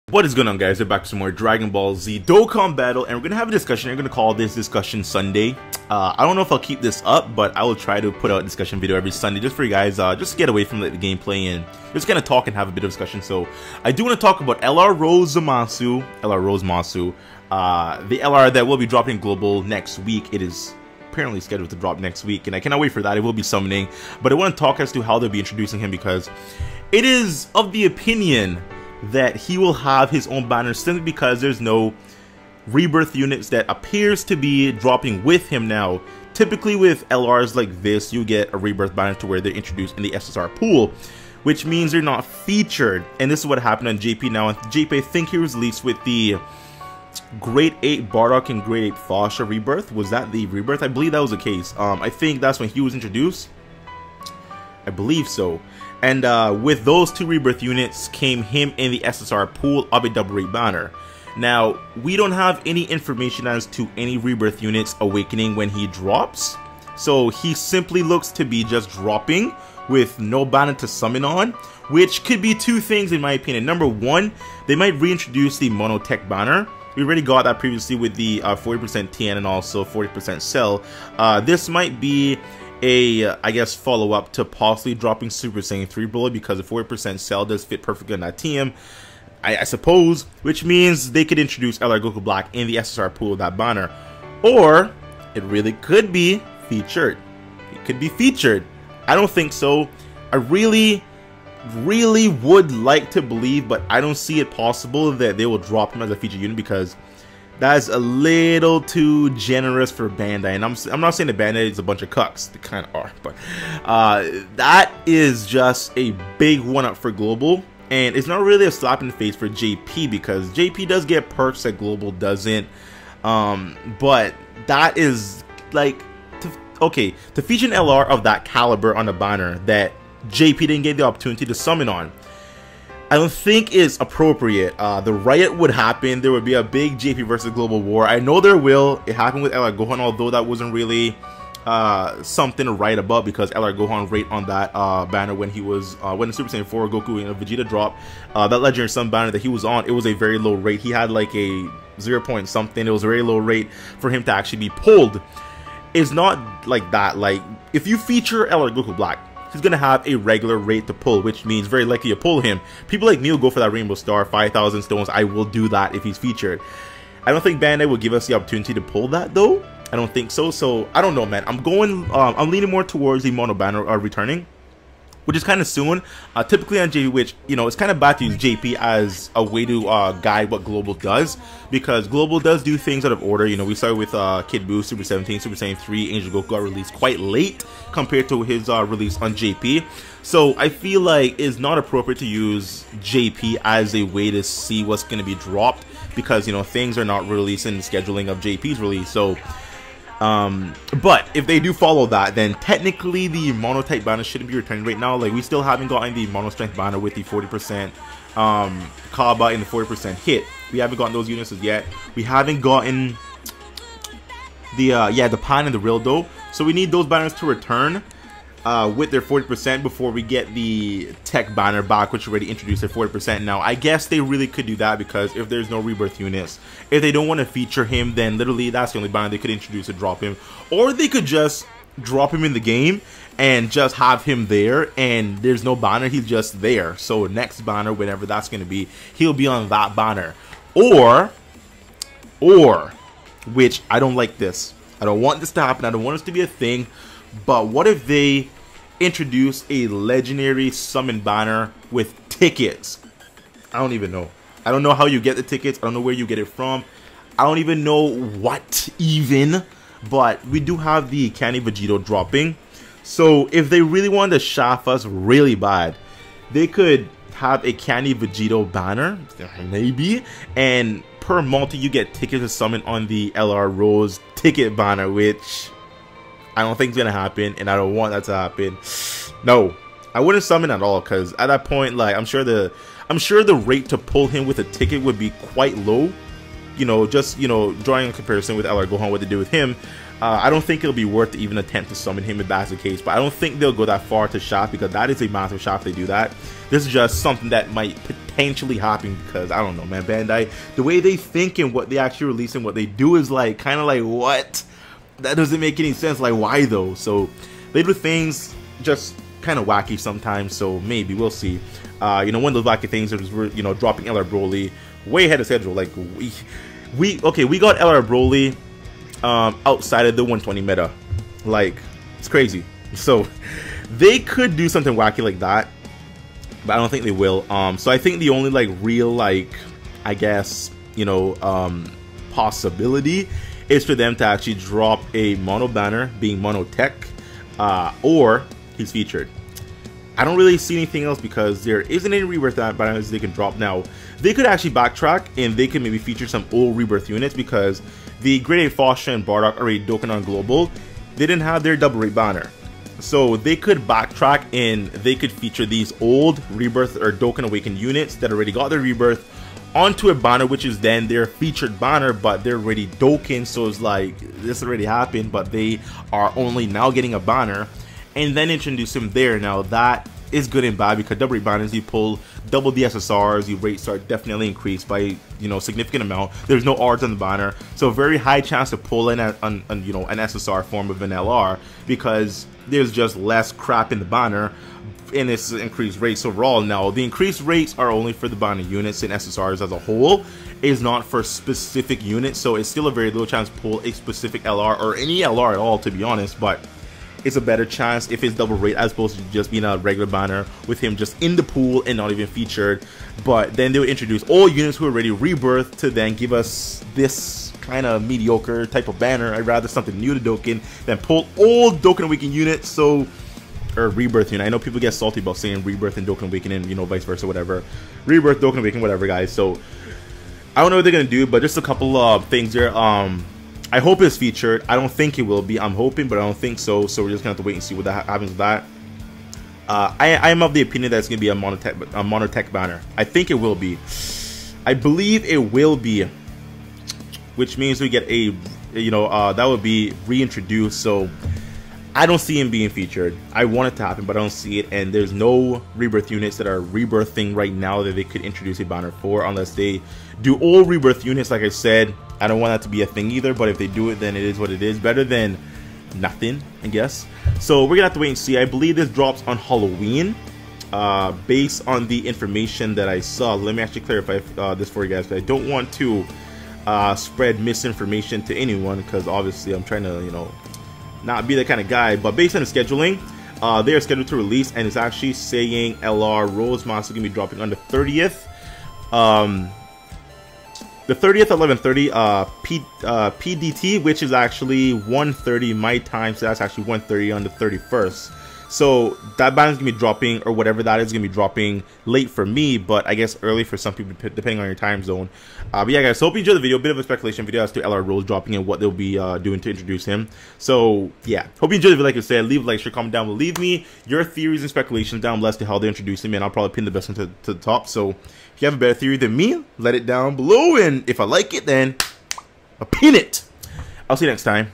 What is going on, guys? We're back to some more Dragon Ball Z Dokkan battle, and we're gonna have a discussion. We're gonna call this Discussion Sunday. I don't know if I'll keep this up, but I will try to put out a discussion video every Sunday just for you guys, just to get away from the gameplay and just kind of talk and have a bit of discussion. So I do want to talk about LR Rose Masu, the LR that will be dropping global next week. It is apparently scheduled to drop next week, and I cannot wait for that. It will be summoning, but I want to talk as to how they'll be introducing him, because it is of the opinion that he will have his own banner simply because there's no rebirth units that appears to be dropping with him now. Typically with LRs like this, you get a rebirth banner to where they're introduced in the SSR pool, which means they're not featured. And this is what happened on JP now. And JP, I think he was released with the Grade 8 Bardock and Grade 8 Fasha rebirth. Was that the rebirth? I believe that was the case. I think that's when he was introduced. I believe so. And with those two rebirth units came him in the SSR pool of a double rate banner. Now, we don't have any information as to any rebirth units awakening when he drops. So he simply looks to be just dropping with no banner to summon on, which could be two things in my opinion. Number one, they might reintroduce the monotech banner. We already got that previously with the 40% TN and also 40% Cell. This might be I guess follow-up to possibly dropping Super Saiyan 3 Bullet, because the 40% Cell does fit perfectly on that team, I suppose, which means they could introduce LR Goku Black in the SSR pool of that banner. Or it really could be featured. It could be featured. I don't think so. I really would like to believe, but I don't see it possible that they will drop him as a featured unit, because that's a little too generous for Bandai. And I'm not saying that Bandai is a bunch of cucks. They kind of are. But that is just a big one-up for Global. And it's not really a slap in the face for JP, because JP does get perks that Global doesn't. But that is like, to feature an LR of that caliber on a banner that JP didn't get the opportunity to summon on, I don't think is appropriate. The riot would happen. There would be a big JP versus Global war. I know there will. It happened with LR Gohan, although that wasn't really something to write about, because LR Gohan rate on that banner when he was when the Super Saiyan 4 Goku and Vegeta dropped, that Legendary Sun banner that he was on, it was a very low rate. He had like a 0 point something. It was a very low rate for him to actually be pulled. It's not like that. Like, if you feature LR Goku Black, he's gonna have a regular rate to pull, which means very likely to pull him. People like me will go for that Rainbow Star, 5,000 stones. I will do that if he's featured. I don't think Bandai will give us the opportunity to pull that though. I don't think so. So I don't know, man. I'm leaning more towards the mono banner returning, which is kind of soon. Typically on JP, which, you know, it's kind of bad to use JP as a way to guide what Global does, because Global does do things out of order. You know, we started with Kid Buu, Super 17, Super Saiyan 3, Angel Goku got released quite late compared to his release on JP. So I feel like it's not appropriate to use JP as a way to see what's going to be dropped, because, you know, things are not released in the scheduling of JP's release. So but if they do follow that, then technically the mono type banner shouldn't be returning right now. Like, we still haven't gotten the mono strength banner with the 40% Kaba and the 40% hit. We haven't gotten those units as yet. We haven't gotten the Pan and the Rildo. So we need those banners to return with their 40% before we get the tech banner back, which already introduced their 40%. Now, I guess they really could do that, because if there's no rebirth units, if they don't want to feature him, then literally that's the only banner they could introduce to drop him. Or they could just drop him in the game and just have him there, and there's no banner, he's just there. So next banner, whenever that's going to be, he'll be on that banner. Or, which I don't like this. I don't want this to happen. I don't want this to be a thing. But what if they introduce a legendary summon banner with tickets? I don't even know. I don't know how you get the tickets. I don't know where you get it from. I don't even know what even. But we do have the Candy Vegito dropping. So if they really wanted to shaft us really bad, they could have a Candy Vegito banner, maybe. And per multi, you get tickets to summon on the LR Rose ticket banner, which I don't think it's gonna happen, and I don't want that to happen. No, I wouldn't summon at all, because at that point, like, I'm sure the rate to pull him with a ticket would be quite low. You know, just, you know, drawing a comparison with LR Gohan, what they do with him. I don't think it'll be worth to even attempt to summon him if that's the case, but I don't think they'll go that far to shaft, because that is a massive shaft if they do that. This is just something that might potentially happen, because I don't know, man, Bandai, the way they think and what they actually release and what they do is like kind of like, what? That doesn't make any sense. Like, why though? So they do things just kind of wacky sometimes, so maybe we'll see. You know, one of those wacky things is we're, you know, dropping LR Broly way ahead of schedule. Like we got LR Broly outside of the 120 meta. Like, it's crazy. So they could do something wacky like that, but I don't think they will. So I think the only like real, like, I guess, you know, possibility is for them to actually drop a mono banner being mono tech, or he's featured. I don't really see anything else because there isn't any rebirth banners they can drop now. They could actually backtrack and they could maybe feature some old rebirth units, because the Grade 8 Foster and Bardock are a Dokkan on Global. They didn't have their double rate banner. So they could backtrack and they could feature these old rebirth or Dokkan Awakened units that already got their rebirth onto a banner, which is then their featured banner, but they're already Dokkan, so it's like this already happened, but they are only now getting a banner, and then introduce them there. Now that is good and bad, because double rate banners, you pull double the SSRs, your rates are definitely increased by, you know, significant amount. There's no odds on the banner, so very high chance to pull in you know, an SSR form of an LR, because there's just less crap in the banner, and it's increased rates overall. Now the increased rates are only for the banner units and SSRs as a whole, is not for specific units, so it's still a very low chance to pull a specific LR or any LR at all, to be honest, but it's a better chance if it's double rate as opposed to just being a regular banner with him just in the pool and not even featured. But then they would introduce all units who are already rebirth to then give us this kind of mediocre type of banner. I'd rather something new to Dokkan than pull old Dokkan Awakened units, so, or rebirth unit. I know people get salty about saying rebirth and Dokkan Awakened and, you know, vice versa, whatever. Rebirth, Dokkan Awakened, whatever, guys. So I don't know what they're gonna do, but just a couple of things there. I hope it's featured. I don't think it will be. I'm hoping, but I don't think so. So we're just gonna have to wait and see what that happens with that. I am of the opinion that it's gonna be a monotech banner. I think it will be. I believe it will be, which means we get a, you know, that would be reintroduced. So I don't see him being featured. I want it to happen, but I don't see it. And there's no rebirth units that are rebirthing right now that they could introduce a banner for, unless they do all rebirth units. Like I said, I don't want that to be a thing either, but if they do it, then it is what it is. Better than nothing, I guess. So we're gonna have to wait and see. I believe this drops on Halloween, based on the information that I saw. Let me actually clarify this for you guys, but I don't want to spread misinformation to anyone, because obviously I'm trying to, you know, not be that kind of guy. But based on the scheduling, they are scheduled to release, and it's actually saying LR Rose Monster is gonna be dropping on the 30th. The 30th at 11:30 PDT, which is actually 1:30 my time, so that's actually 1:30 on the 31st. So that banner is gonna be dropping, or whatever that is, gonna be dropping late for me, but I guess early for some people depending on your time zone. But yeah, guys, so hope you enjoyed the video. Bit of a speculation video as to LR Rose dropping and what they'll be doing to introduce him. So yeah, hope you enjoyed the video. Like I said, leave a like, share, comment down below. Leave me your theories and speculations down below as to how they introduce him, and I'll probably pin the best one to the top. So if you have a better theory than me, let it down below, and if I like it, then I'll pin it. I'll see you next time.